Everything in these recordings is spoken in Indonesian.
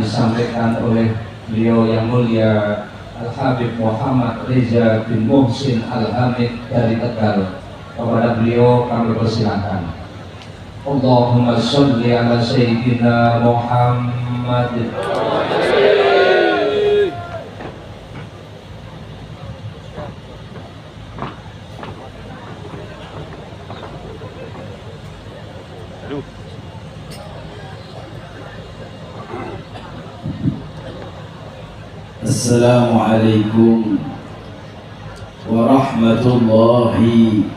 disampaikan oleh beliau yang mulia Al-Habib Muhammad Reza bin Muhsin Al-Hamid dari Tegal. Kepada beliau kami persilakan. Allahumma sholli ala Sayyidina Muhammad. Assalamualaikum warahmatullahi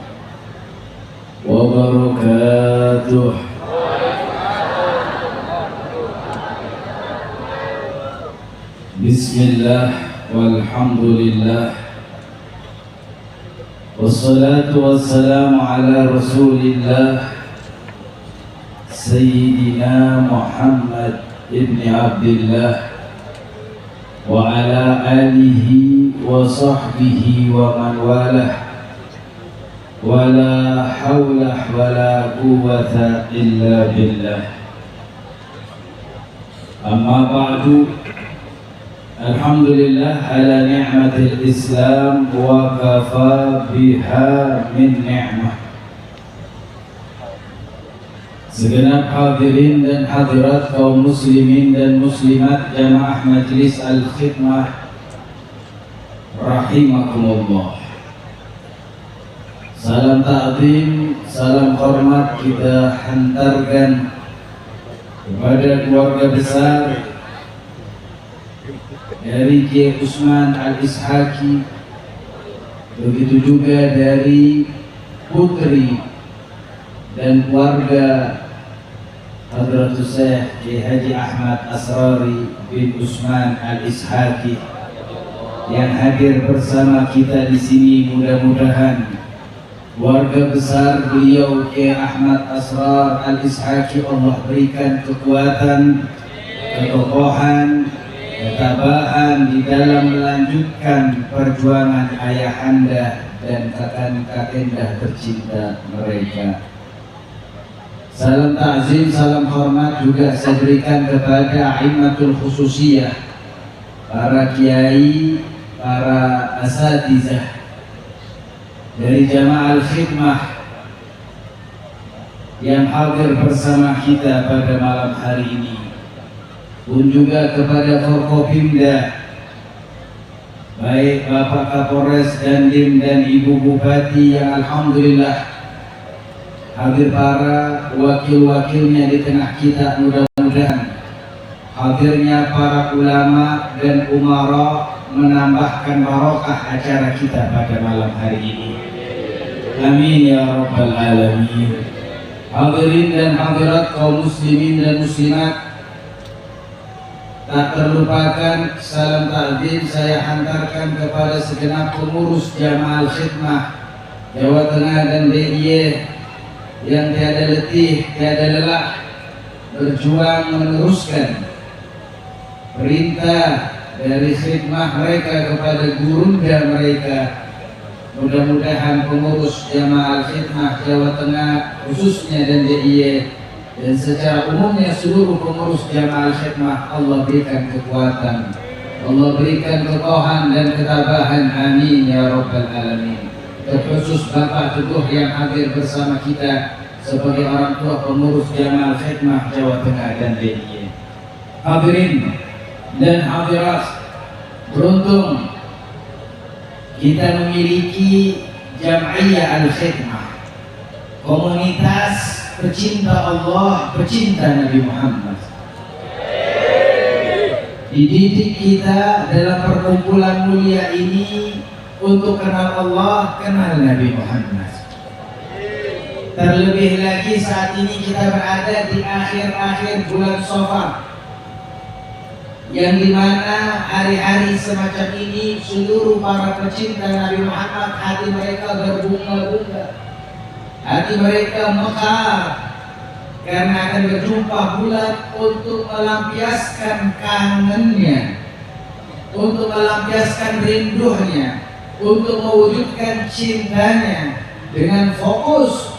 wabarakatuh. Bismillah walhamdulillah wassalatu wassalamu ala rasulillah Sayyidina Muhammad ibn Abdillah wa ala alihi wa sahbihi wa man walah wa la hawla wa la quwwata illa billah. Amma ba'du, alhamdulillah ala ni'matil Islam wa kafa biha min ni'mah. Segenap hadirin dan hadirat kaum muslimin dan muslimat jamaah Majlis Al-Khidmah rahimakumullah. Salam ta'zim, salam hormat kita hantarkan kepada keluarga besar dari Kiai Usman Al-Ishaqi, begitu juga dari putri dan keluarga Hadratul Syekh Kiai Haji Ahmad Asrari bin Usman Al-Ishaqi yang hadir bersama kita di sini. Mudah-mudahan keluarga besar beliau Kiai Ahmad Asrar Al-Ishaqi Allah berikan kekuatan, kekokohan, ketabahan di dalam melanjutkan perjuangan ayahanda dan kakak-kakak tercinta mereka. Salam ta'zim, salam hormat juga saya berikan kepada a'immatul khususiyah, para kiai, para asatizah dari Jamaah Al-Khidmah yang hadir bersama kita pada malam hari ini, pun juga kepada Forkopimda, baik Bapak Kapolres Dandim dan Ibu Bupati yang alhamdulillah hadir, para wakil-wakilnya di tengah kita. Mudah-mudahan hadirnya para ulama dan umara menambahkan barokah acara kita pada malam hari ini. Amin ya rabbal alamin. Hadirin dan hadirat kaum muslimin dan muslimat, tak terlupakan salam ta'zim saya hantarkan kepada segenap pengurus Jamaah Al-Khidmah Jawa Tengah dan DIY yang tiada letih, tiada lelah berjuang meneruskan perintah dari khidmah mereka kepada gurunda mereka. Mudah-mudahan pengurus Jamaah Al-Khidmah Jawa Tengah khususnya dan DIY dan secara umumnya seluruh pengurus Jamaah Al-Khidmah Allah berikan kekuatan, Allah berikan kekokohan dan ketabahan. Amin ya rabbal alamin. Terkhusus Bapak Teguh yang hadir bersama kita sebagai orang tua pengurus Jamaah Khidmah Jawa Tengah dan DIY. Hadirin dan hadirat, beruntung kita memiliki Jam'iyah Al-Khidmah, komunitas pecinta Allah, pecinta Nabi Muhammad. Dididik kita dalam perkumpulan mulia ini untuk kenal Allah, kenal Nabi Muhammad. Terlebih lagi saat ini kita berada di akhir-akhir bulan Shafar, yang dimana hari-hari semacam ini seluruh para pecinta Nabi Muhammad hati mereka berbunga-bunga, hati mereka mekar karena akan berjumpa bulan untuk melampiaskan kangennya, untuk melampiaskan rindunya, untuk mewujudkan cintanya dengan fokus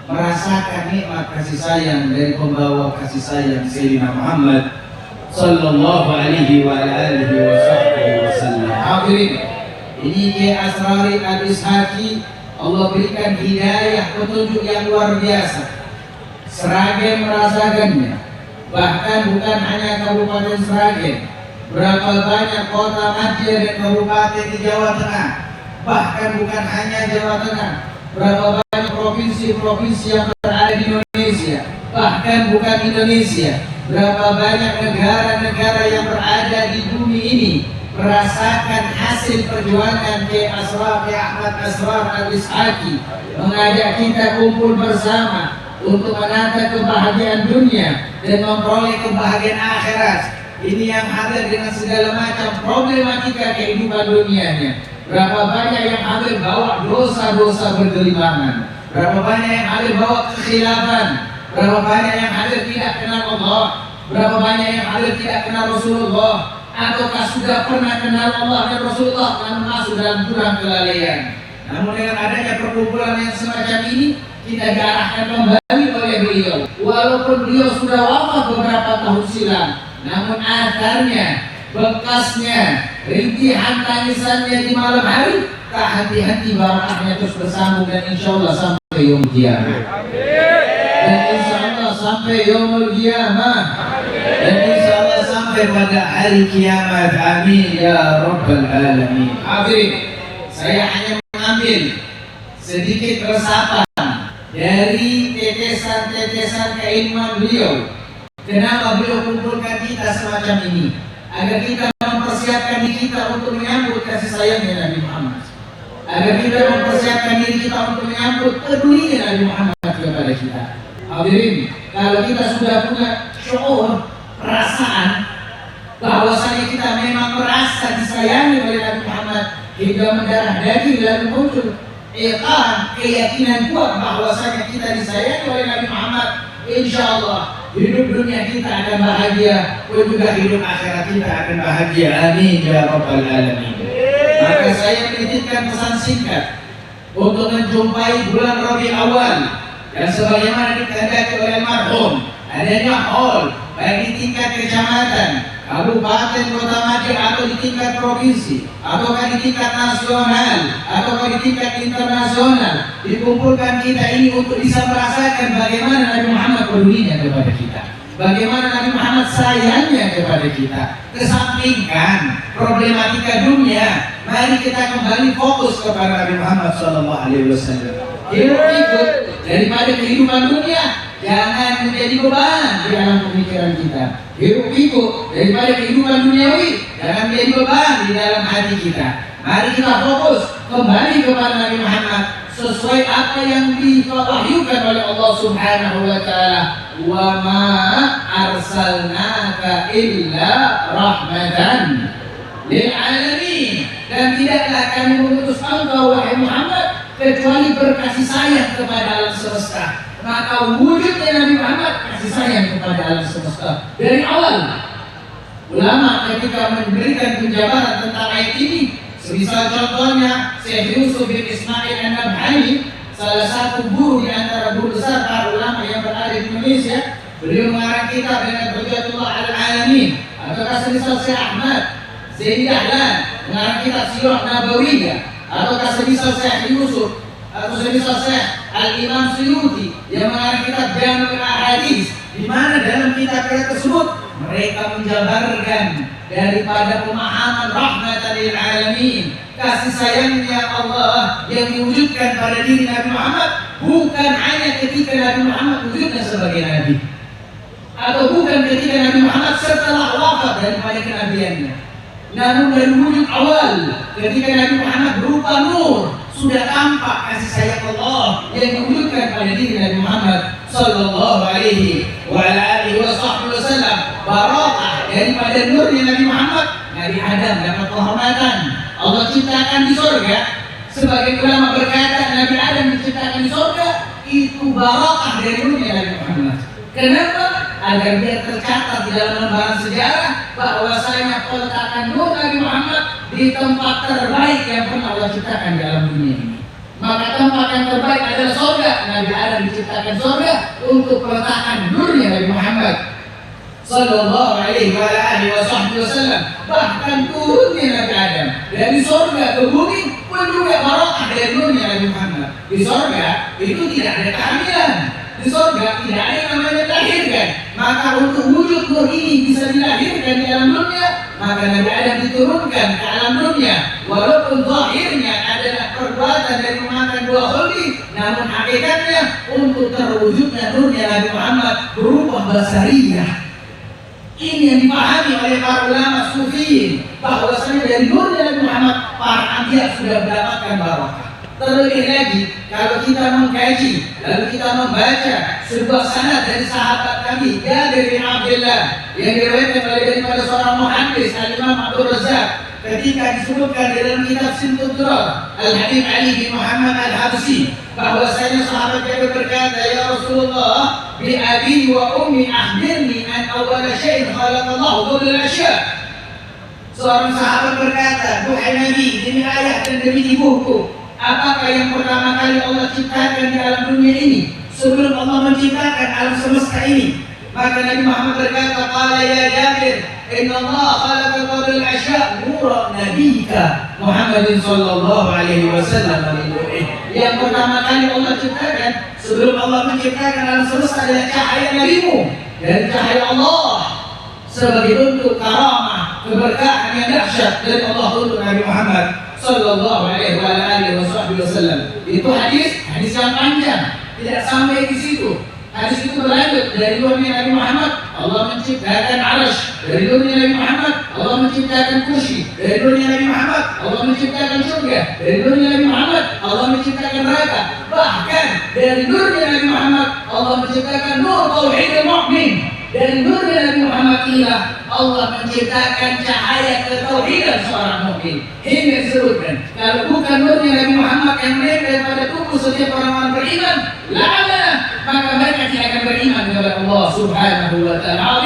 merasakan nikmat kasih sayang dari pembawa kasih sayang Sayyidina Muhammad sallallahu alaihi wa alihi wasallam. Hadirin, ini Kiai Asrari Al-Ishaqi, Allah berikan hidayah petunjuk yang luar biasa. Sragen merasakannya. Bahkan bukan hanya Kabupaten Sragen, berapa banyak kota madya dan kabupaten di Jawa Tengah. Bahkan bukan hanya Jawa Tengah, berapa banyak provinsi-provinsi yang berada di Indonesia. Bahkan bukan Indonesia, berapa banyak negara-negara yang berada di bumi ini merasakan hasil perjuangan Kiai Ahmad Asrar Al-Ishaqi, mengajak kita kumpul bersama untuk menata kebahagiaan dunia dan memperoleh kebahagiaan akhirat. Ini yang hadir dengan segala macam problematika kehidupan dunianya. Berapa banyak yang hadir bawa dosa-dosa bergelimangan, berapa banyak yang hadir bawa kekhilafan, berapa banyak yang hadir tidak kenal Allah, berapa banyak yang hadir tidak kenal Rasulullah, ataukah sudah pernah kenal Allah dan Rasulullah namun masuk dalam jurang kelalaian. Namun dengan adanya perkumpulan yang semacam ini, kita diarahkan kembali oleh beliau. Walaupun beliau sudah wafat beberapa tahun silam, namun akhirnya, bekasnya, rintihan tangisannya di malam hari tak henti-henti barakahnya terus bersambung dan insya Allah sampai yaumul qiyamah. Dan insya Allah sampai yaumul qiyamah. Dan insya Allah sampai pada hari kiamat. Amin ya rabbal alamin. Hadirin, saya hanya mengambil sedikit resapan dari tetesan-tetesan keilmuan beliau. Kenapa beliau kumpulkan kita semacam ini? Agar kita mempersiapkan diri kita untuk menyambut kasih sayangnya Nabi Muhammad. Agar kita mempersiapkan diri kita untuk menyambut pedulinya Nabi Muhammad kepada kita. Hadirin, kalau kita sudah punya syuur, perasaan bahwasanya kita memang merasa disayangi oleh Nabi Muhammad hingga mendarah daging lalu muncul keyakinan kuat bahwasanya kita disayangi oleh Nabi Muhammad, insya Allah hidup dunia kita akan bahagia, pun juga hidup akhirat kita akan bahagia. Amin ya rabbal alamin. Maka saya menitipkan pesan singkat untuk menjumpai bulan Rabiul Awal dan sebagaimana dikehendaki oleh marhum, adanya hall baik di tingkat kecamatan, kabupaten, kota madya atau di tingkat provinsi, ataukah di tingkat nasional, ataukah di tingkat internasional, dikumpulkan kita ini untuk bisa merasakan bagaimana Nabi Muhammad pedulinya kepada kita, bagaimana Nabi Muhammad sayangnya kepada kita. Kesampingkan problematika dunia, mari kita kembali fokus kepada Nabi Muhammad SAW. Hidup ikut daripada kehidupan dunia, jangan menjadi beban di dalam pemikiran kita. Hidup pikuk daripada kehidupan duniawi, jangan menjadi beban di dalam hati kita. Mari kita fokus kembali kepada Nabi Muhammad sesuai apa yang diwahyukan oleh Allah Subhanahu wa taala. Wa ma arsalnaka illa rahmatan lil alamin. Dan tidaklah kami mengutus engkau wahai Muhammad kecuali berkasih sayang kepada alam semesta. Maka wujudnya Nabi Muhammad kasih sayang kepada alam semesta dari awal. Ulama ketika memberikan penjabaran tentang ayat ini, semisal contohnya Syekh Yusuf bin Ismail An-Nabhani, salah satu guru di antara guru besar para ulama yang berada di Indonesia, beliau mengarang kitab dengan Hujjatullah al-Alamin. Ataukah semisal Syekh Ahmad Zaini Dahlan mengarang kitab Sirah Nabawiyah, ataukah semisal Syekh Yusuf atau semisal Syekh Al-Imam Suyuti yang mengarang kitab Jami'ul Ahadits, di mana dalam kitab tersebut mereka menjabarkan daripada pemahaman rahmatan lil alamin, kasih sayangnya Allah yang diwujudkan pada diri Nabi Muhammad bukan hanya ketika Nabi Muhammad wujudnya sebagai nabi, atau bukan ketika Nabi Muhammad setelah wafat daripada kenabiannya, namun dari wujud awal ketika Nabi Muhammad berupa nur sudah tampak kasih sayang Allah yang diwujudkan pada diri Nabi Muhammad sallallahu alaihi wa alihi wasallam. Barakah daripada nurnya Nabi Muhammad, Nabi Adam dapat kehormatan. Allah ciptakan di surga. Sebagai ulama berkata Nabi Adam diciptakan di surga itu barakah dari nurnya Nabi Muhammad. Kenapa? Agar biar tercatat di dalam lembaran sejarah bahwasanya peletakan nur Nabi Muhammad di tempat terbaik yang pernah Allah ciptakan di alam dunia ini. Maka tempat yang terbaik adalah surga. Nabi Adam diciptakan surga untuk peletakan nurnya Nabi Muhammad sallallahu alaihi wasallam. Bahkan turunnya Nabi Adam dari surga ke bumi pun juga barokah dari nurnya Nabi Muhammad. Di surga itu tidak ada kehamilan, di surga tidak ada yang namanya dilahirkan. Maka untuk wujud nur ini bisa dilahirkan di alam dunia, maka Nabi Adam diturunkan ke alam dunia. Walaupun zahirnya adalah perbuatan dari memakan buah khuldi, namun hakikatnya untuk terwujudnya nurnya Nabi Muhammad berupa basariyah. Ini yang dipahami oleh para ulama sufiyin, bahwasanya dari nurnya Nabi Muhammad para anbiya sudah mendapatkan barokah. Terlebih lagi kalau kita mengkaji lalu kita membaca sebuah sanad dari sahabat Nabi Jabir bin Abdullah yang diriwayatkan oleh daripada seorang muhaddis Al-Imam Abdul Razzaq, ketika disebutkan di dalam kitab Simtud Durar Al-Habib Ali bin Muhammad Al-Habsyi, bahwasanya sahabat Jabir berkata, ya Rasulullah, bi abi wa ummi akhbirni an awwala syai'in khalaqallahu qabla al-asya'. Seorang sahabat berkata, duhai Nabi, demi ayah dan demi ibuku, apakah yang pertama kali Allah ciptakan di alam dunia ini sebelum Allah menciptakan alam semesta ini? Maka Nabi Muhammad berkata, qala ya Jabir, inna Allah khalaqa qabla al-asya' nura nabiyika Muhammadin sallallahu alaihi wasallam min nurih. Yang pertama kali Allah ciptakan sebelum Allah menciptakan alam semesta adalah cahaya nabimu dari cahaya Allah, sebagai bentuk karamah keberkahan yang dahsyat dari Allah untuk Nabi Muhammad sallallahu alaihi wasallam. Itu hadis yang panjang, tidak sampai di situ. Hadis itu berlanjut, dari nurnya Nabi Muhammad Allah menciptakan arasy, dari nurnya Nabi Muhammad Allah menciptakan kursi, dari nurnya Nabi Muhammad Allah menciptakan surga, dari nurnya Nabi Muhammad Allah menciptakan neraka. Bahkan dari nurnya Nabi Muhammad Allah menciptakan nur tauhidul mukmin. Dari nurnya Nabi Muhammad inilah Allah menciptakan cahaya ketauhidan seorang mukmin. Ini disebutkan, kalau bukan nurnya Nabi Muhammad yang menempel pada tubuh setiap orang beriman, la'ana, maka mereka tidak akan beriman kepada Allah Subhanahu wa ta'ala.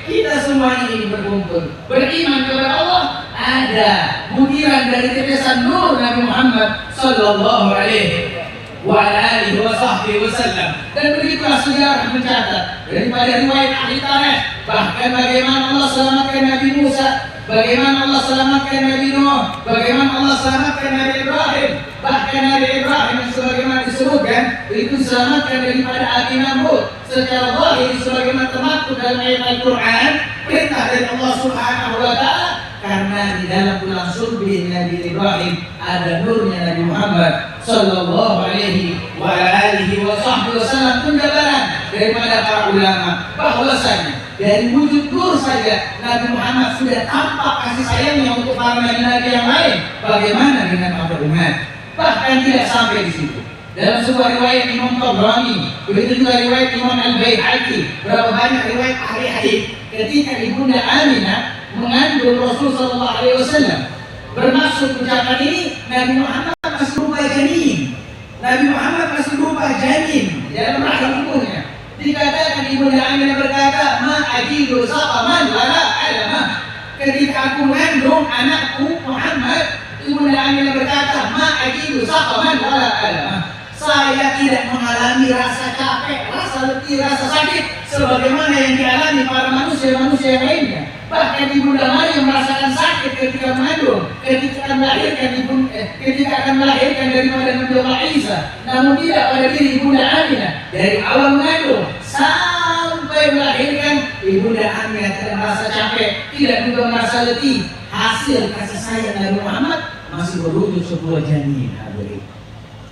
Kita semuanya ini berkumpul beriman kepada Allah, ada butiran dari tetesan nur Nabi Muhammad sallallahu alaihi wasallam. Dan begitulah sejarah mencatat daripada riwayat ahli tarikh, bahkan bagaimana Allah selamatkan Nabi Musa, bagaimana Allah selamatkan Nabi Nuh, bagaimana Allah selamatkan Nabi Ibrahim. Bahkan Nabi Ibrahim sebagaimana disebutkan itu diselamatkan daripada api Namrud secara zahir sebagaimana termaktub dalam ayat Al-Quran, perintah dari Allah Subhanahu wa ta'ala, karena di dalam tulang sulbi Nabi Ibrahim ada nurnya Nabi Muhammad sallallahu alaihi wasallam. Penjabaran daripada para ulama bahwasanya dari wujud nur saja Nabi Muhammad sudah tampak kasih sayangnya untuk para nabi-nabi yang lain. Bagaimana dengan para umat? Bahkan tidak sampai di situ. Dalam sebuah riwayat Imam Tabrani, begitu juga riwayat Imam Al-Baihaqi, berapa banyak riwayat ahli hadis, ketika ibunda Aminah mengandung Rasul sallallahu alaihi wasallam, bermaksud ucapan ini Nabi Muhammad masih berupa janin. Nabi Muhammad masih berupa janin dalam rahim ibunya. Dikatakan ibunda Aminah berkata, ma ajidu saqaman wala alama. Ketika aku mengandung anakku Muhammad, ibunda Aminah berkata, ma ajidu saqaman wala alama. Saya tidak mengalami rasa capek, rasa letih, rasa sakit sebagaimana yang dialami para manusia-manusia yang lainnya. Bahkan ibunda Maryam merasakan sakit ketika mengandung, ketika akan melahirkan daripada Nabi Allah Isa. Namun tidak pada diri ibunda Aminah. Dari awal mengandung sampai melahirkan, ibunda Aminah tidak merasa capek, tidak juga merasa letih. Hasil kasih sayang Nabi Muhammad masih berwujud sebuah janin.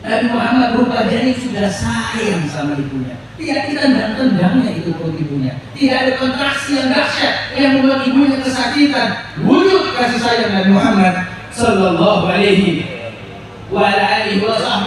Nabi Muhammad berupa janin sudah sayang sama ibunya. Tidak ditendang-tendangnya itu perut ibunya. Tidak ada kontraksi yang dahsyat yang membuat ibunya kesakitan. Wujud kasih sayang Nabi Muhammad sallallahu alaihi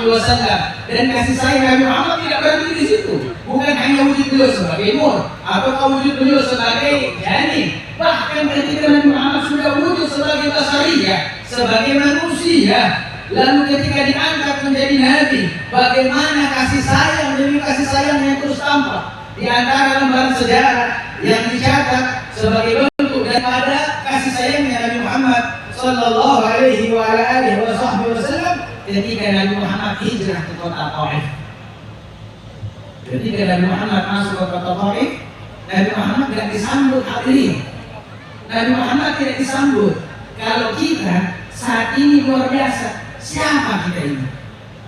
wasallam. Dan kasih sayang Nabi Muhammad tidak berhenti di situ. Bukan hanya wujud beliau sebagai nur atau wujud beliau sebagai janin. Bahkan ketika Nabi Muhammad sudah wujud sebagai basariyah, sebagai manusia, lalu ketika diangkat menjadi nabi, bagaimana kasih sayang demi kasih sayang yang terus tampak di antara lembaran sejarah yang dicatat sebagai bentuk daripada kasih sayangnya Nabi Muhammad sallallahu alaihi wasallam ketika Nabi Muhammad hijrah ke kota Taif. Ketika Nabi Muhammad masuk ke kota Taif, Nabi Muhammad tidak disambut hadirin. Nabi Muhammad tidak disambut. Kalau kita saat ini luar biasa, siapa kita ini?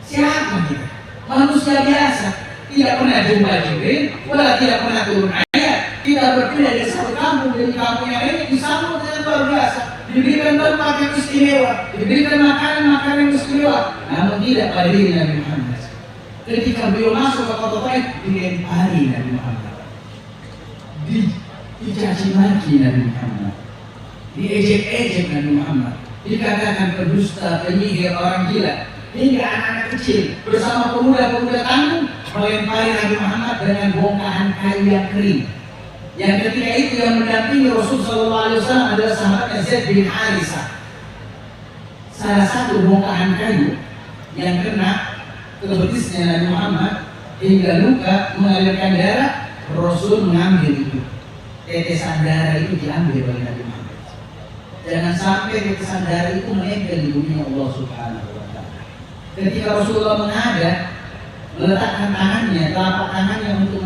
Siapa kita? Manusia biasa, tidak pernah jumpa Jibril, wala tidak pernah turun ayat. Kita berpindah dari satu kampung dari kampung yang lain, disambut dengan luar biasa, diberikan tempat yang istimewa, diberikan makanan yang istimewa. Namun tidak pada diri Nabi Muhammad. Ketika beliau masuk ke kota Taif, dilempari Nabi Muhammad, dicaci maki Nabi Muhammad, diejek-ejek Nabi Muhammad, dikatakan pendusta, penyihir, orang gila, hingga anak-anak kecil bersama pemuda-pemuda tangguh melempari Nabi Muhammad dengan bongkahan kayu yang kering. Yang ketika itu yang mendampingi Rasul SAW adalah sahabatnya Zaid bin Harisah. Salah satu bongkahan kayu yang kena ke betisnya Nabi Muhammad hingga luka mengalirkan darah, Rasul mengambil itu. Tetesan darah itu diambil oleh Nabi Muhammad. Jangan sampai tetesan darah itu menempel di bumi Allah Subhanahu wa Ta'ala. Ketika Rasulullah menghadap, meletakkan tangannya, telapak tangannya untuk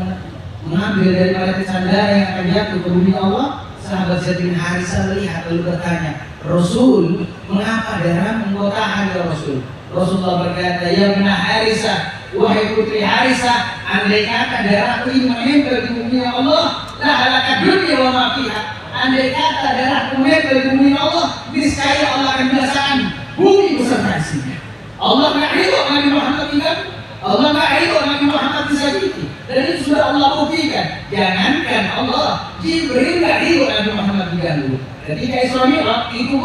mengambil daripada tetesan darah yang akan jatuh ke bumi Allah, sahabat Zaid bin Harisah melihat lalu bertanya, Rasul, mengapa darah engkau tahan ya Rasul? Rasulullah berkata, ya bin Harisah, wahai putri Harisah, andai kata darahku ini menempel di bumi Allah, la halaka dunia wa ma fiha. Andai kata darahku menempel di bumi Allah, niscaya Allah akan binasakan bumi beserta isinya. Allah nggak ridho Nabi Muhammad tinggal, Allah nggak ridho Nabi Muhammad disakiti. Dan itu sudah Allah buktikan. Jangankan Allah, Jibril nggak ridho Nabi Muhammad diganggu. Ketika Isra Mi'raj itu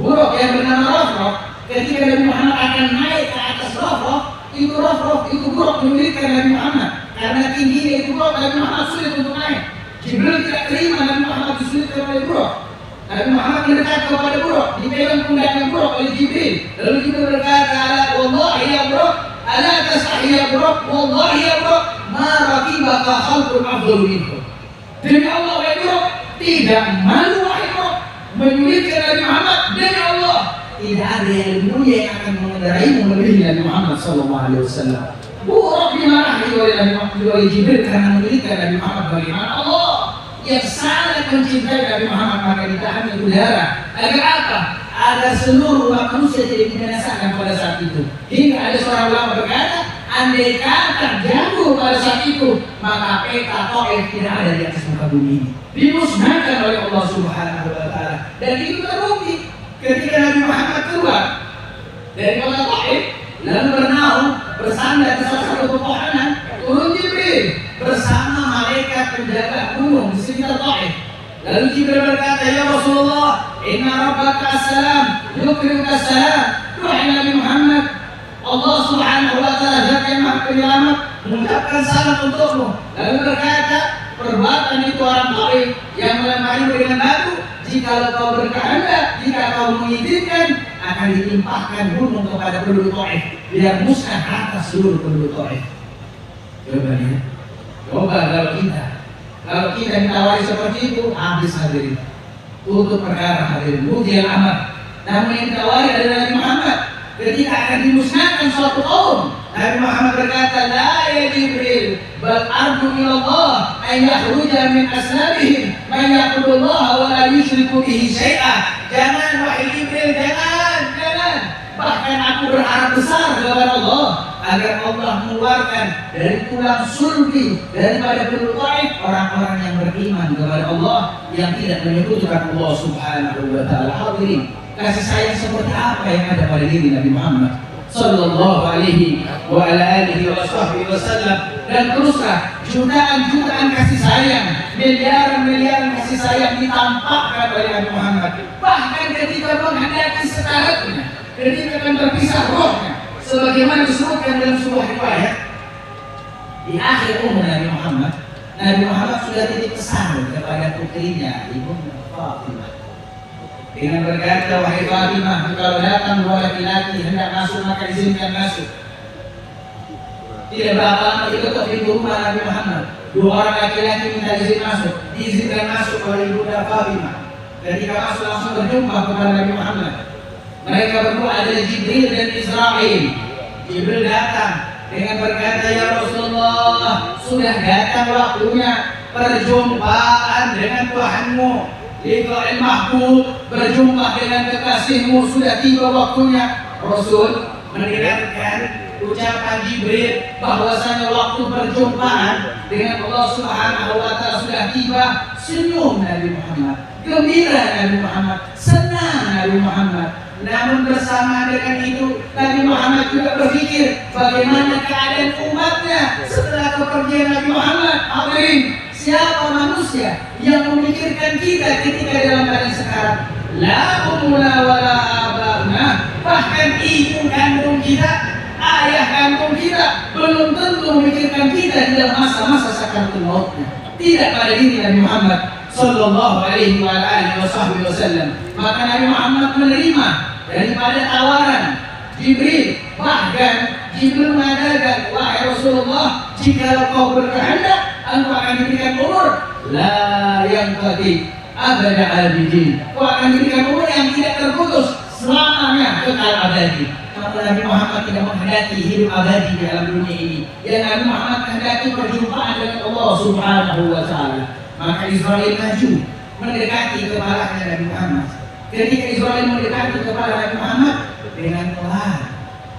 buruk yang bernama Rafraf. Ketika Nabi Muhammad akan naik ke atas Rafraf, itu buruk menyulitkan Nabi Muhammad. Karena tingginya itu buruk, Nabi Muhammad sulit untuk naik. Jibril tidak terima Nabi Muhammad disulitkan oleh buruk. Nabi Muhammad mendekat kepada buruk, dipegang pundaknya buruk oleh Jibril. Lalu Jibril berkata, wallahi ya buruk, ala tastahi ya buruk, wallahi ya buruk, ma raqibaka khalqun afdalu minkum. Demi Allah wahai buruk, tidak malu wahai buruk menyulitkan Nabi Muhammad. Demi Allah, tidak ada yang lebih mulia yang akan mengendaraimu melebihi Nabi Muhammad SAW. Buruk dimarahi oleh Nabi Muhammad, oleh Jibril karena menyulitkan Nabi Muhammad. Bagaimana Allah yang sangat mencintai Nabi Muhammad maka ditahannya udara agar apa? Agar seluruh umat manusia tidak dibinasakan pada saat itu. Hingga ada seorang ulama berkata, andai kata jatuh pada saat itu, maka peta Taif tidak ada di atas muka bumi ini, dimusnahkan oleh Allah Subhanahu wa Ta'ala. Dan itu terbukti ketika Nabi Muhammad keluar dari kota Taif lalu bernaung bersandar di salah satu pepohonan, turun Jibril bersama malaikat penjaga gunung di sekitar Taif. Lalu Jibril berkata, ya Rasulullah, inna rabbaka as-salam, yukrimuka as-salam. Wahai Nabi Muhammad, Allah Subhanahu wa Ta'ala Zat yang Maha Penyelamat mengucapkan salam untukmu. Lalu berkata, perbuatan itu orang Taif yang melemparimu dengan batu, jika kau berkehendak, jika kau mengizinkan, akan ditimpahkan gunung kepada penduduk Taif, biar musnah atas seluruh penduduk Taif. Coba kalau kita ditawari seperti itu, habis hadirin. Tutup perkara hadirin, rugi yang amat. Namun yang ditawari adalah Nabi Muhammad. Ketika akan dimusnahkan suatu kaum, Nabi Muhammad berkata, la ya Jibril, bal arju ilallah an yakhruja min aslabihim man ya'budullah wa la yusyriku bihi syai'ah. Jangan wahai Jibril, jangan. Bahkan aku berharap besar kepada Allah agar Allah mengeluarkan dari tulang sulbi daripada penduduk Taif orang-orang yang beriman kepada Allah yang tidak menyekutukan Allah Subhanahu wa Ta'ala. Hadirin, kasih sayang seperti apa yang ada pada diri Nabi Muhammad sallallahu alaihi wa ala alihi wa sahbihi wasallam. Dan teruslah jutaan-jutaan kasih sayang, miliaran-miliaran kasih sayang ditampakkan oleh Nabi Muhammad. Bahkan ketika menghendaki sekaratnya, ketika akan terpisah rohnya, sebagaimana disebutkan dalam sebuah riwayat, di akhir umur Nabi Muhammad sudah titip pesan kepada putrinya, Ibu Fatimah, dengan berkata, wahai Fatimah, kalau datang dua laki-laki hendak masuk maka izinkan masuk. Tidak berapa lama diketuk pintu rumah Nabi Muhammad, dua orang laki-laki minta izin masuk, diizinkan masuk oleh Ibunda Fatimah. Ketika masuk langsung berjumpa kepada Nabi Muhammad. Mereka berdua adalah Jibril dan Israel. Jibril datang dengan berkata, ya Rasulullah, sudah datang waktunya perjumpaan dengan Tuhanmu. Liqa'il mahbub, berjumpa dengan kekasihmu, sudah tiba waktunya. Rasul mendengarkan ucapan Jibril bahwasanya waktu perjumpaan dengan Allah Subhanahu wa taala sudah tiba. Senyum Nabi Muhammad, gembira Nabi Muhammad, senang Nabi Muhammad. Namun bersama dengan itu Nabi Muhammad juga berpikir bagaimana keadaan umatnya setelah kepergian Nabi Muhammad. Hadirin, siapa manusia yang memikirkan kita ketika dalam keadaan sekarang? La umuna wa la abana, bahkan ibu kandung kita, ayah kandung kita belum tentu memikirkan kita di dalam masa-masa sakaratul mautnya. Tidak pada diri Nabi Muhammad sallallahu alaihi wa alihi wasallam. Maka Nabi Muhammad menerima daripada tawaran Jibril. Bahkan Jibril mengatakan, wahai Rasulullah, jika kau berkehendak, engkau akan diberikan umur la yanqadi abada abidin. Kau akan diberikan umur yang tidak terputus selamanya, kekal abadi. Maka Nabi Muhammad tidak menghendaki hidup abadi di dalam dunia ini. Yang Nabi Muhammad menghendaki perjumpaan dengan Allah Subhanahu wa taala. Maka Israel maju mendekati kepalanya Nabi Muhammad. Ketika Israel mendekati kepala Nabi Muhammad dengan pelan,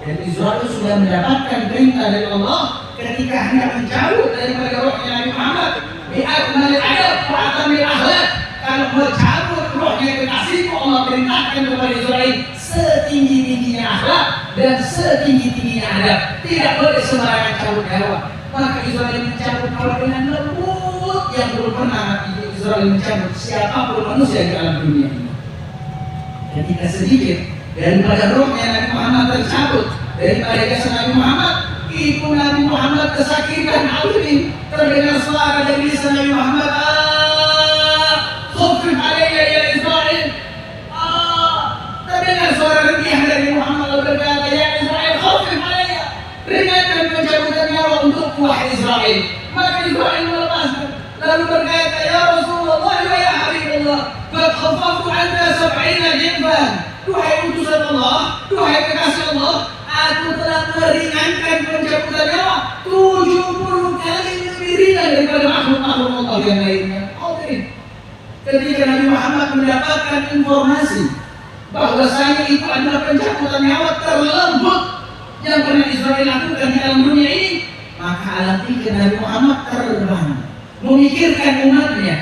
dan Israel sudah mendapatkan perintah dari Allah ketika hendak mencabut daripada rohnya Nabi Muhammad bi'akmal adab wa atamil akhlak. Kalau mencabut rohnya kekasihmu, Allah perintahkan kepada Israel setinggi-tingginya akhlak dan setinggi-tingginya adab. Tidak boleh sembarangan cabut nyawa. Maka Israel mencabut nyawa dengan lembut yang belum pernah Israel mencabut siapapun manusia di alam dunia ini. Ketika sedikit daripada rohnya Nabi Muhammad tercabut daripada jasad Nabi Muhammad, itu Nabi Muhammad kesakitan hadirin. Terdengar suara dari lisan Nabi Muhammad, khaffif alayya ya Israel. Terdengar suara ringkih dari Muhammad berkata, ya Israel, khaffif alayya, ringankan pencabutan nyawa untukku wahai Israel. Maka Israel melepaskan lalu berkata, ya Rasulullah ya Habibullah, qad khaffaftu anta 70 jilban. Duhai utusan Allah, duhai kekasih Allah, aku telah meringankan pencabutan nyawa 70 kali lebih ringan daripada makhluk-makhluk Allah yang lainnya. Ketika Nabi Muhammad mendapatkan informasi bahwasanya itu adalah pencabutan nyawa terlembut yang pernah Israel lakukan di dalam dunia ini, maka alam pikir Nabi Muhammad terbang memikirkan umatnya.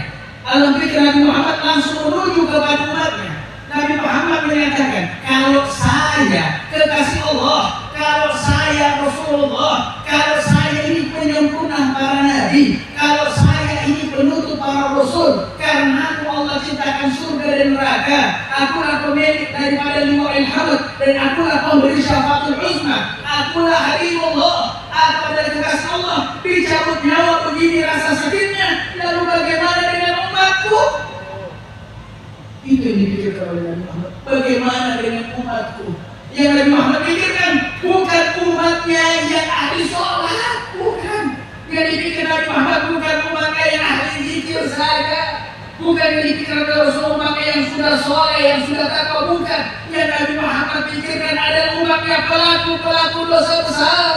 Alam pikir Nabi Muhammad langsung menuju kepada umatnya. Nabi Muhammad menyatakan, kalau saya kekasih Allah, kalau saya Rasulullah, kalau saya ini penyempurna para nabi, kalau saya ini penutup para rasul, karena aku Allah ciptakan surga dan neraka, akulah pemilik daripada liwa'il hamd, dan akulah pemberi syafaatul uzma, akulah Habibullah, aku adalah kekasih Allah. Dicabut nyawa begini rasa sakitnya, lalu bagaimana dengan umatku? Itu yang dipikirkan oleh Nabi Muhammad. Bagaimana dengan umatku? Yang Nabi Muhammad pikirkan bukan umatnya yang ahli sholat, bukan. Yang dipikir Nabi Muhammad bukan umatnya yang ahli zikir saja, bukan yang dipikir oleh Rasul umatnya yang sudah soleh, yang sudah takwa, bukan. Yang Nabi Muhammad pikirkan adalah umatnya pelaku-pelaku dosa besar,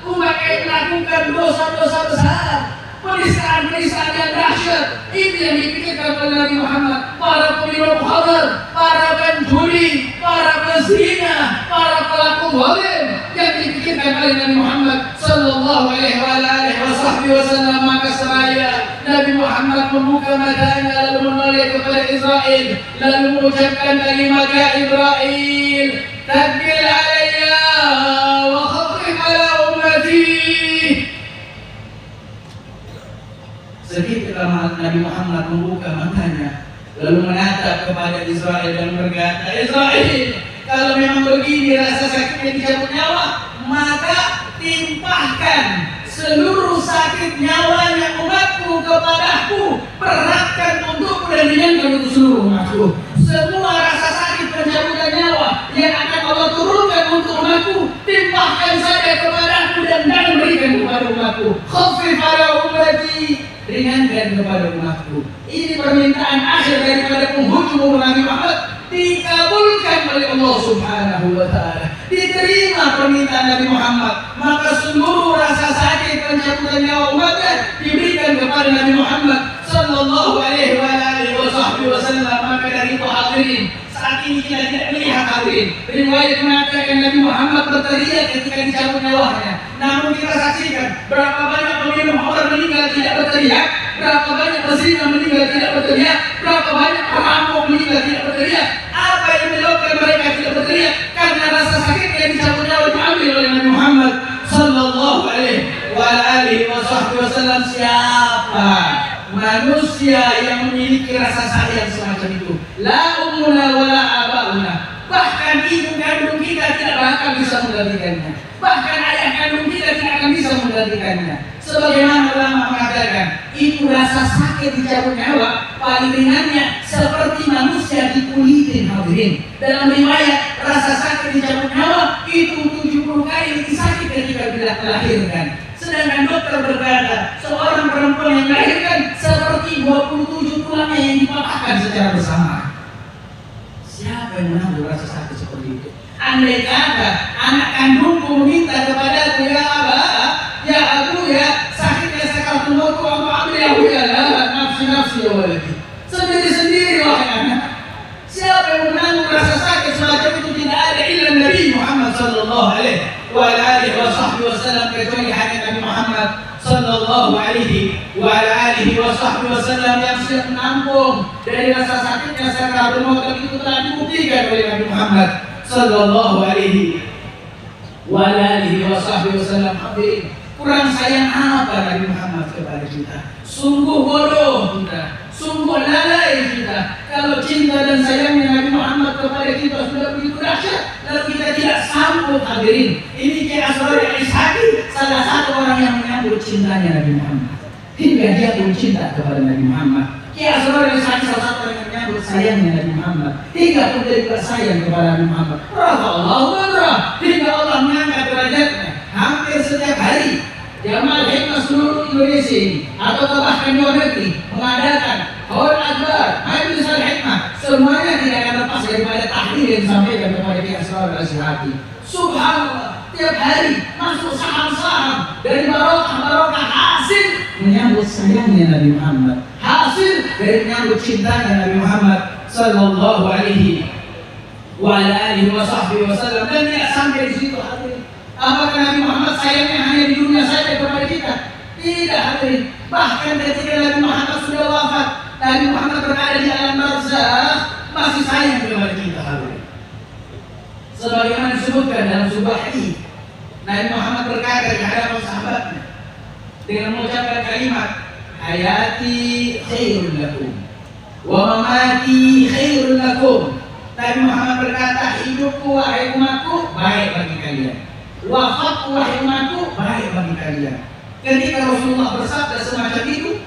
umat yang melakukan dosa-dosa besar, penistaan-penistaan yang dahsyat. Itu yang dipikirkan oleh Nabi Muhammad. Para peminum khamar, para pencuri, para pezina, para pelaku zalim yang dipikirkan oleh Nabi Muhammad sallallahu alaihi wasallam. Maka seraya Nabi Muhammad membuka matanya lalu menoleh kepada Israel, lalu mengucapkan kalimat, ya Israel, takbir alayya wa khaffif ala ummati. Seketika Nabi Muhammad membuka matanya lalu menatap kepada Israel dan berkata, Israel, kalau memang begini rasa sakitnya dicabut nyawa, maka timpahkan seluruh sakit nyawanya umatku kepadaku, beratkan untukku dan ringankan untuk seluruh umatku. Semua rasa sakit pencabutan nyawa yang akan Allah turunkan untuk umatku, timpahkan saja kepadaku dan jangan berikan kepada umatku. Khaffif ala ummati, ringankan kepada umatku. Ini permintaan akhir daripada penghujung Nabi Muhammad dikabulkan oleh Allah Subhanahu wa Ta'ala, diterima permintaan Nabi Muhammad, maka seluruh rasa sakit pencabutan nyawa umatnya diberikan kepada Nabi Muhammad sallallahu alaihi wasallam. Maka dari itu hadirin, saat ini kita tidak melihat hadirin riwayat mengatakan Nabi Muhammad berteriak ketika dicabut nyawanya. Namun kita saksikan berapa banyak peminum khamr meninggal tidak berteriak, berapa banyak pezina meninggal tidak berteriak, berapa banyak perampok meninggal tidak berteriak. Apa yang menyebabkan mereka tidak berteriak? Karena rasa sakit yang dicabut nyawa diambil oleh Nabi Muhammad sallallahu alaihi wasallam. Siapa manusia yang memiliki rasa sayang semacam itu? La ummuna wala abauna. Bahkan ibu kandung kita tidak akan bisa menggantikannya. Bahkan ayah kandung kita tidak akan bisa menggantikannya. Sebagaimana ulama mengatakan, itu rasa sakit dicabut nyawa paling ringannya seperti manusia dikulitin hadirin. Dalam riwayat, rasa sakit dicabut nyawa itu 70 kali lebih sakit ketika bila melahirkan. Sedangkan dokter berkata, seorang perempuan yang melahirkan seperti 27 tulangnya yang dipatahkan secara bersamaan. Siapa yang menanggung rasa sakit seperti itu? Andai kata anak kandungku meminta kepadaku, ya abah, ya abu, ya sakitnya sakaratul maut, aku ambil ya lah, nafsi ya waladi. Sendiri-sendiri wahai anak. Siapa yang menanggung rasa sakit semacam itu? Tidak ada illa Nabi Muhammad sallallahu alaihi wasallam, kecuali hanya Nabi Muhammad sallallahu alaihi wasallam yang siap menampung dari rasa sakitnya sakaratul maut. Dan itu telah dibuktikan oleh Nabi Muhammad sallallahu alaihi wasallam. Hadirin, kurang sayang apa Nabi Muhammad kepada kita? Sungguh bodoh kita, sungguh lalai kita kalau cinta dan sayangnya Nabi Muhammad kepada kita sudah begitu dahsyat lalu kita tidak sambut. Hadirin, ini Kiai Asrori Al-Ishaqi, salah satu orang yang menyambut cintanya Nabi Muhammad hingga dia pun cinta kepada Nabi Muhammad. Kiai Asrori Al-Ishaqi salah satu orang yang menyambut sayangnya Nabi Muhammad hingga pun dia juga sayang kepada Nabi Muhammad. Rafa'allahu madrah, hingga Allah mengangkat derajatnya hampir setiap hari. Jamaah Hikmah seluruh Indonesia ini atau bahkan luar negeri mengadakan Haul Akbar, Majelis Al-Hikmah, semuanya tidak akan lepas daripada tahdir yang disampaikan kepada Kiai Asrori Al-Ishaqi. Subhanallah, tiap hari masuk saham-saham dari barokah hasil menyambut sayangnya Nabi Muhammad, hasil dari menyambut cintanya Nabi Muhammad sallallahu alaihi wasallam. Dan tidak sampai di situ hadirin. Apakah Nabi Muhammad sayangnya hanya di dunia saja kepada kita? Tidak hadirin. Bahkan ketika Nabi Muhammad sudah wafat, Nabi Muhammad berada di alam barzakh, masih sayang kepada kita hadirin. Sebagaimana disebutkan dalam sebuah hadis, Nabi Muhammad berkata di hadapan sahabatnya dengan mengucapkan kalimat, hayati khairul lakum wa mamati khairul lakum. Nabi Muhammad berkata, hidupku wahai umatku baik bagi kalian, wafatku wahai umatku baik bagi kalian. Ketika Rasulullah bersabda semacam itu,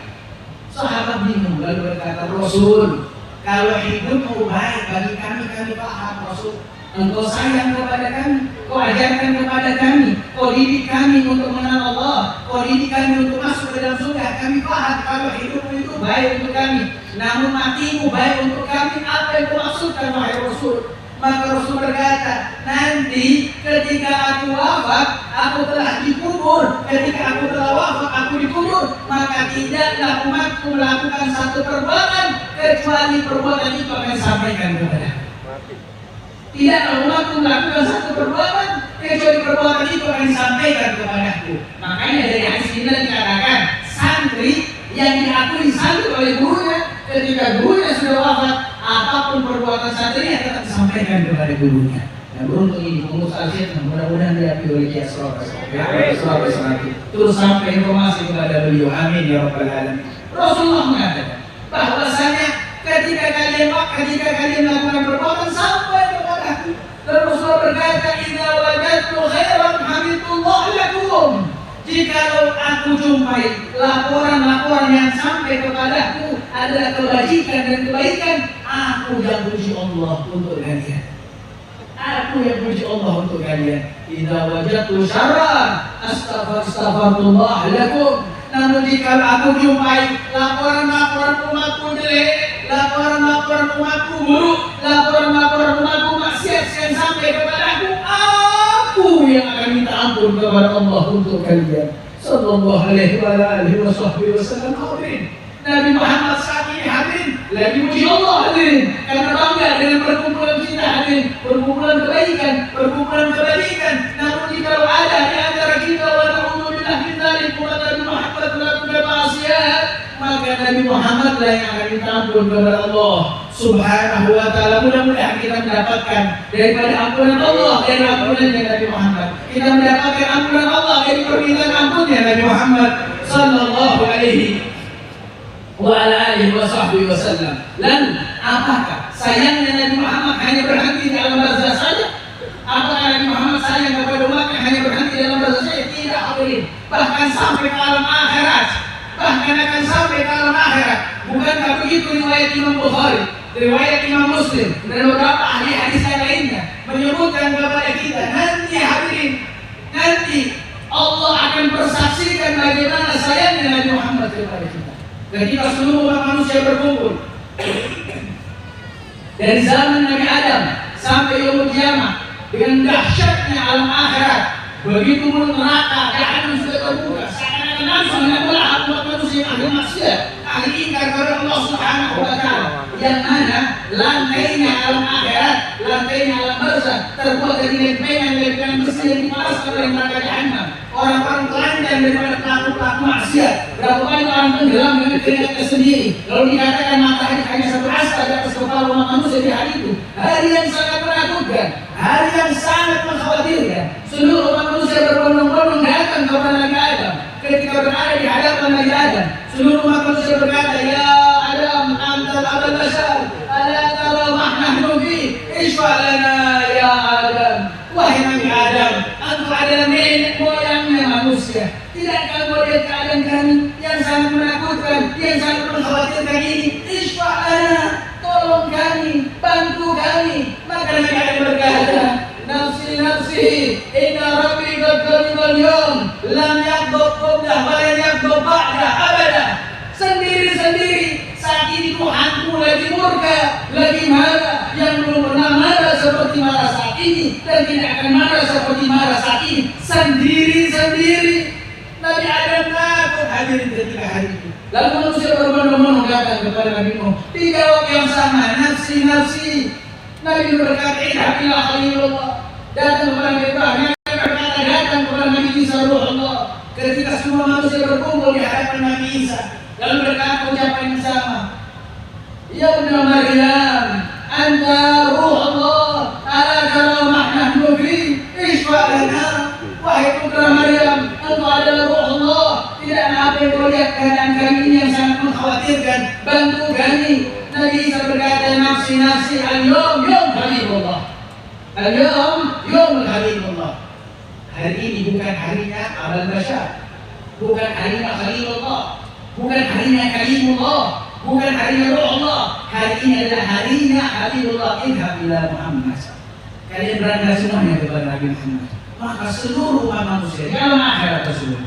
sahabat bingung lalu berkata, Rasul, kalau hidupmu baik bagi kami, kami paham Rasul. Engkau sayang kepada kami, kau ajarkan kepada kami, kau didik kami untuk mengenal Allah, kau didik kami untuk masuk ke dalam surga. Kami paham kalau hidupmu itu baik untuk kami, namun matimu baik untuk kami. Apa yang kau maksudkan wahai Rasul? Maka Rasul berkata, nanti ketika aku wafat, aku telah dikubur. Ketika aku telah wafat, aku dikubur, maka tidaklah umatku melakukan satu perbuatan kecuali perbuatan itu akan disampaikan kepada aku. Tidaklah umatku melakukan satu perbuatan kecuali perbuatan itu akan disampaikan kepadaku. Makanya dari hadis ini dikatakan, santri yang diakui santri oleh gurunya, ketika gurunya sudah wafat, apapun perbuatan santrinya tetap disampaikan kepada gurunya. Dan beruntung ini pengurus Al-Hikmah, mudah-mudahan diakui oleh Kiai Asrori. Terus sampai informasi kepada beliau. Amin ya rabbal alamin. Rasulullah mengatakan bahwasanya ketika kalian melakukan perbuatan sampai kepadaku, dan Rasulullah berkata, idza wajadtu khairan hamidullah lakum. Jikalau aku jumpai laporan-laporan yang sampai kepadaku adalah kebajikan dan kebaikan, aku yang puji Allah untuk kalian. Aku yang puji Allah untuk kalian. Idza wajadtu syarran astaghfirullah lakum. Namun jika aku jumpai laporan-laporan umatku jelek, laporan-laporan umatku buruk, laporan berlaku maksiat yang sampai kepadaku, aku yang akan minta ampun kepada Allah untuk kalian. Sallallahu alaihi wasallam. Nabi Muhammad saat ini hadirin lagi muji Allah hadirin, karena bangga dengan perkumpulan kita hadirin, perkumpulan kebaikan. Namun jika ada di antara kita wa na'udzubillah min dzalik wa Nabi Muhammad melakukan maksiat, maka Nabi Muhammad lah yang akan minta ampun kepada Allah Subhanahu wa taala. Mudah-mudahan kita mendapatkan daripada ampunan Allah dari ampunannya Nabi Muhammad. Kita mendapatkan ampunan Allah dari permintaan ampunnya Nabi Muhammad sallallahu alaihi wa ala alihi wa sahbihi wasallam. Lalu apakah sayangnya Nabi Muhammad hanya berhenti di alam barzah saja? Apakah Nabi Muhammad sayang kepada umatnya hanya berhenti di alam barzah saja? Tidak hadirin, bahkan sampai ke alam akhirat. Bahkan akan sampai ke alam akhirat. Bukankah begitu riwayat Imam Bukhari, riwayat Imam Muslim dan beberapa ahli hadis yang lainnya menyebutkan kepada kita, nanti hadirin, nanti Allah akan bersaksikan bagaimana sayangnya Nabi Muhammad kepada kita. Ketika seluruh umat manusia berkumpul dari zaman Nabi Adam sampai yaumul kiamat, dengan dahsyatnya alam akhirat, begitu mulut neraka jahanam sudah terbuka, seakan-akan langsung menyembelih umat manusia ahli maksiat, ahli ingkar kepada Allah Subhanahu wa taala, yang mana lantainya alam akhirat, lantainya alam barzah terbuat dari lempengan besi yang dipanaskan oleh neraka jahanam. Orang-orang telanjang daripada pelaku-pelaku maksiat. Berapa banyak orang tenggelam dengan keringatnya sendiri. Lalu dikatakan matahari hanya satu asta di atas kepala umat manusia di hari itu. Hari yang sangat menakutkan, hari yang sangat mengkhawatirkan. Seluruh umat manusia berbondong-bondong datang kepada Nabi Adam. Ketika berada di hadapan Nabi Adam, seluruh umat manusia berkata, ya Adam, antal abal bashar, ala tara mahnahnu fi, ishfa' lana ya Adam. Wahai Nabi Adam, engkau adalah nenek moyangnya manusia. Tidakkah kau lihat keadaan kami yang sangat menakutkan, yang sangat mengkhawatirkan ini? Ishfa' lana, tolong kami, bantu kami. Maka Nabi Adam berkata, nafsi nafsi, inna rabbi qad ghadiba al-yawm, lam yaghdab qablah wa lam yaghdab ba'dah abada. Sendiri-sendiri saat ini Tuhanku lagi murka, lagi marah, yang belum pernah marah seperti marah saat ini dan tidak akan marah seperti marah saat ini. Sendiri-sendiri Nabi Adam takut hadirin ketika hari itu. Lalu manusia berbondong-bondong datang kepada Nabi Nuh. Dijawab yang sama, nafsi nafsi. Nabi Nuh berkata, idhab ila khalilullah. Datang kepada Nabi Ibrahim. Nabi berkata, datang kepada Nabi Isa Ruhullah. Ketika semua manusia berkumpul di hadapan Nabi Isa, lalu berkata ucapan yang sama, ya ibnu Maryam, anta ruhullah, ala tara mahnahnu fi, ishfa' lana. Wahai putra Maryam, engkau adalah ruhullah, tidak apa yang kau lihat keadaan kami ini yang sangat mengkhawatirkan, bantu kami. Nabi Isa berkata, nafsi nafsi, al-yawm yawm habibullah, al-yawm yawm habibullah. Hari ini bukan harinya abal bashar, bukan harinya khalilullah, bukan harinya kalimullah, bukan harinya ruhullah. Hari ini adalah harinya Habibullah. Idhab ila Muhammad. Kalian berangkat semuanya kepada Nabi Muhammad. Maka seluruh umat manusia di alam akhirat tersebut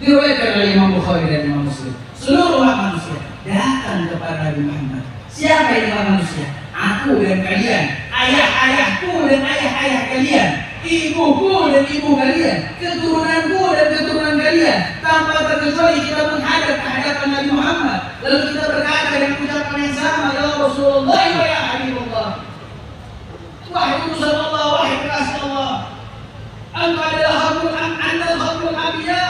diriwayatkan oleh Imam Bukhari dan Imam Muslim. Seluruh umat manusia datang kepada Nabi Muhammad. Siapa ini umat manusia? Aku dan kalian, ayah-ayahku dan ayah-ayah kalian, ibuku dan ibu kalian, keturunanku dan keturunan kalian. Tanpa terkecuali kita menghadap ke hadapan Nabi Muhammad. Lalu kita berkata dengan ucapan yang sama, ya Rasulullah wa ya Habibullah, wahai utusan Allah, wahai kekasih Allah, engkau adalah khatamul anbiya,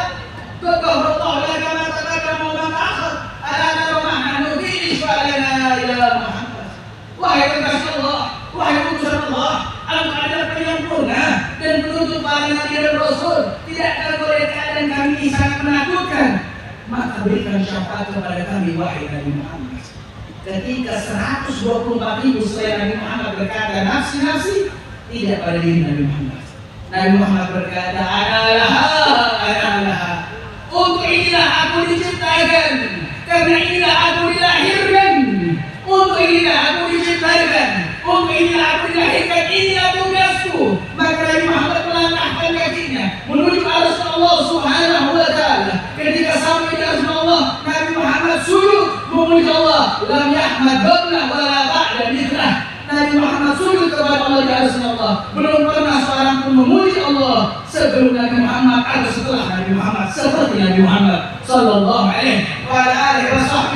qadarullah laka ma taqaddama wa ma ta'akhkhar, ala tara mahnahnu fi, ishfa' lana ya Muhammad. Wahai kekasih Allah, wahai utusan Allah, engkau adalah penyempurna dan penutup para nabi dan rasul. Tidakkah kau lihat keadaan kami sangat menakutkan? Maka berikan syafaat kepada kami, wahai Nabi Muhammad. Ketika 124.000 selain Nabi Muhammad berkata nafsi nafsi, tidak pada diri Nabi Muhammad. Nabi Muhammad berkata, ana laha. Untuk inilah aku diciptakan, karena inilah aku dilahirkan. Untuk inilah aku diciptakan, untuk inilah aku dilahirkan. Inilah tugasku. Maka Nabi Muhammad melangkahkan kakinya menuju arus Allah Subhanahu wa taala. Ketika sampai di arus Allah, Nabi Muhammad sujud memuji Allah. Lam yahmad qabla wa la ba'da mithlah. Nabi Muhammad sujud kepada Allah di atas Allah. Belum pernah seorang pun memuji Allah sebelum Nabi Muhammad atau setelah Nabi Muhammad, seperti Nabi Muhammad sallallahu alaihi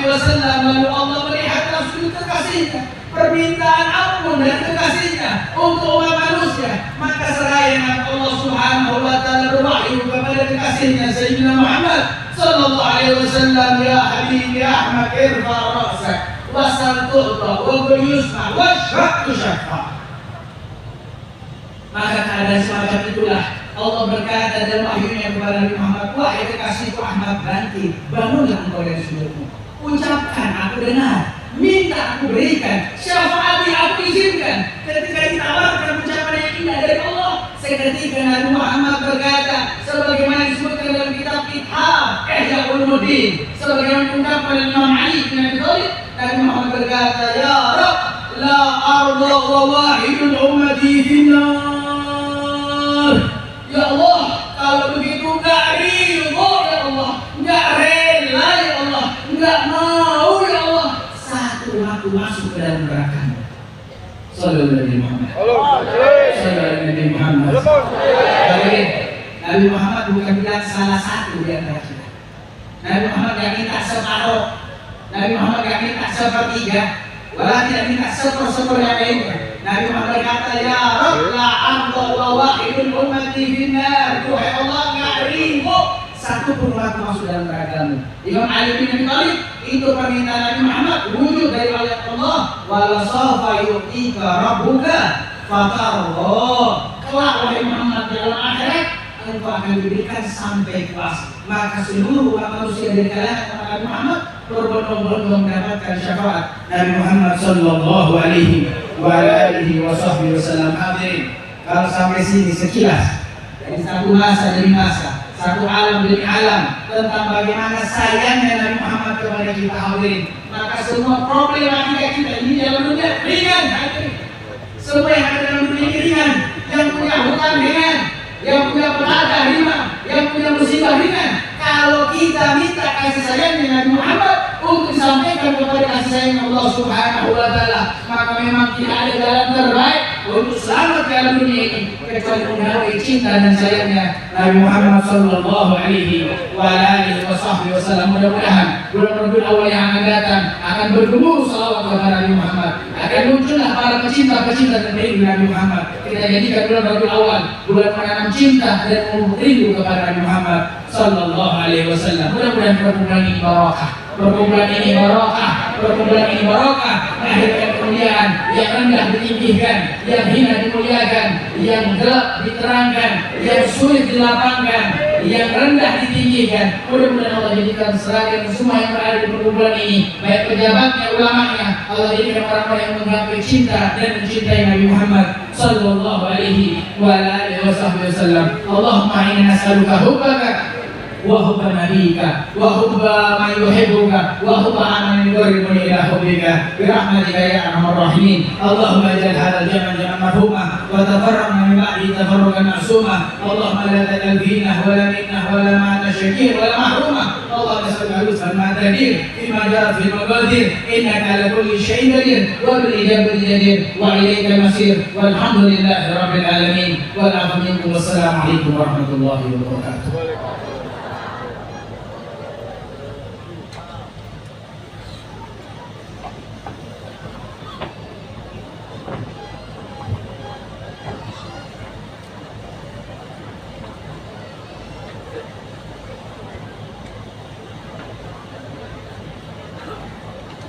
wasallam. Lalu Allah melihat sujud kekasihnya, permintaan ampun dan kekasihnya untuk umat manusia, maka seraya Allah Subhanahu wa taala berwahyu kepada kekasihnya Sayyidina Muhammad sallallahu alaihi wasallam, ya habibi ya Ahmad irfa ra'sak wasal tu'ta wa yusma washhad tushaffa. Maka keadaan semacam itulah Allah berkata dalam wahyunya kepada Nabi Muhammad, wahai kekasihku Ahmad, bangkit, bangunlah engkau dari sujudmu, ucapkan aku dengar, minta aku berikan, syafaati aku izinkan. Ketika ditawarkan ucapan yang indah dari Allah, seketika Nabi Muhammad berkata sebagaimana disebutkan dalam kitab Ithaf Ihya Ulumuddin, sebagaimana diungkapkan oleh Imam Ali bin Abi Thalib, Nabi Muhammad berkata, ya Rabb, la arda wa wahidun ummati finnar. Ya Allah, kalau begitu gak ridho ya Allah, gak rela ya Allah, gak mau ya Allah, satu aku masuk ke dalam neraka. Sallallahu alaihi Muhammad. Sallallahu alaihi Muhammad. Tapi Nabi Muhammad bukan bilang salah satu di antara kita. Nabi Muhammad gak minta separuh, Nabi Muhammad gak minta sepertiga, walau tidak minta seper-seper yang lainnya. Nabi Muhammad berkata, ya Rabb, la arda wa wahidun ummati finnar. Tuhai Allah, gak ridho satu pun umatku masuk dalam nerakamu. Imam Ali bin Abi Thalib, itu permintaan Nabi Muhammad wujud dari ayat Allah, wala sawfa yu'tika rabbuka fatardah. Kelak wahai Muhammad dalam akhirat engkau akan diberikan sampai puas. Maka seluruh umat manusia dari kalangan Nabi Muhammad berbondong-bondong mendapatkan syafaat Nabi Muhammad sallallahu alaihi wasallam. Hadirin, kalau sampai sini sekilas dari satu masa demi masa, satu alam demi alam, tentang bagaimana sayangnya Nabi Muhammad kepada kita, hadirin, maka semua problematika kita ini dalam dunia ringan, hadirin. Semua yang ada dalam dunia ini ringan. Yang punya hutang ringan, yang punya petaka ringan, yang punya musibah ringan. Kalau kita minta kasih sayangnya Nabi Muhammad untuk disampaikan kepada kasih sayang Allah Subhanahu wa taala, maka memang tidak ada jalan terbaik untuk selamat dalam dunia ini kecuali menggapai cinta dan sayangnya Nabi Muhammad sallallahu alaihi wasallam. Mudah-mudahan bulan Rabiul Awal yang akan datang akan bergemuruh salawat kepada Nabi Muhammad, akan muncullah para pecinta-pecinta dan rindu Nabi Muhammad. Kita jadikan bulan Rabiul Awal bulan menanam cinta dan rindu kepada Nabi Muhammad sallallahu alaihi wasallam. Mudah-mudahan perkumpulan ini barakah, perkumpulan ini barakah, perkumpulan ini barakah, melahirkan kemuliaan, yang rendah ditinggikan, yang hina dimuliakan, yang gelap diterangkan, yang sulit dilapangkan, yang rendah ditinggikan. Mudah-mudahan Allah jadikan seragam semua yang berada di perkumpulan ini, baik pejabatnya, ulamanya, Allah jadikan orang-orang yang menggapai cinta dan mencintai Nabi Muhammad sallallahu alaihi wasallam. Allahumma inna nas'aluka hubbaka wa hubba nabiyyika wa hubba man yuhibbuka wa hubba man yuqarribuni ila hubbika bi rahmatika ya arhamar rahimin. Allahumma ij'al hadzal jam'a marhuma wa tafarraqna min ba'di tafarruqan ma'suma. Allahumma la taj'al fina wa la minna wa la ma'ana syakir wa la mahruma. Allahumma salli ala al-ma'tadir fima jarat fil maqadir innaka ala kulli syai'in qadir wa bil ijabati jadir wa ilaika al-masir walhamdulillahi rabbil alamin. Wa la'afu minkum wassalamu alaikum warahmatullahi wabarakatuh.